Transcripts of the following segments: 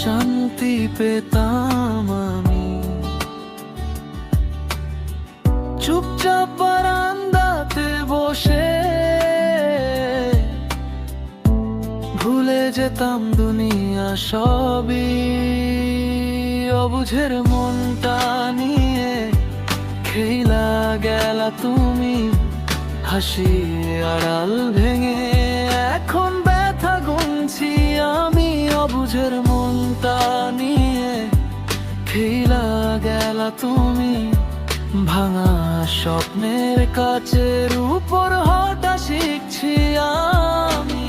শান্তি পেতাম আমি। চুপচাপ বারান্দাতে বসে ভুলে যেতাম দুনিয়া সবই। অবুঝের মনটা নিয়ে খেলা গেলা তুমি, হাসি আড়াল ভেঙে এখন ব্যথা গুনছি আমি। অবুঝের মনটা নিয়ে খেলা গেলা তুমি, ভাঙা স্বপ্নের কাচের উপর হাঁটা শিখছি আমি।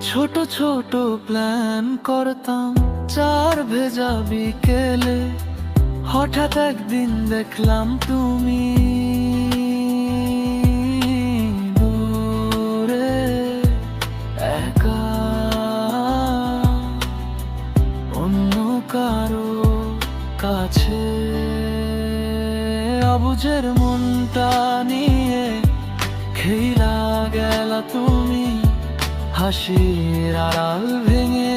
ছোট ছোট প্ল্যান করতাম চার ভেজা বিকেলে, হঠাৎ একদিন দেখলাম তুমি দূরে একা, অন্য কারো কাছে। অবুঝের মনটা নিয়ে খেলা গেলা তুমি, হাসির আড়াল ভেঙে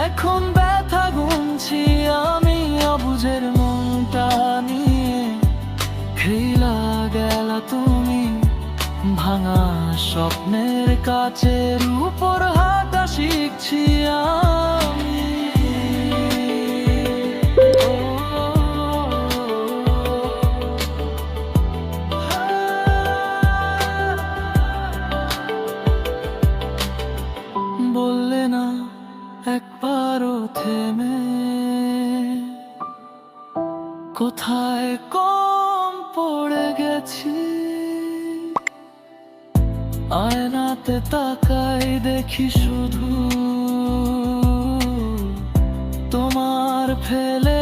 এখন ব্যথা গুনছি আমি। অবুঝের মনটা নিয়ে খেলা গেলা তুমি, ভাঙা স্বপ্নের কাচের উপর হাঁটা শিখছি আমি। বললে না একবারও থেমে, কোথায় কম পড়ে গেছি। আয়নাতে তাকাই দেখি শুধু তোমার ফেলে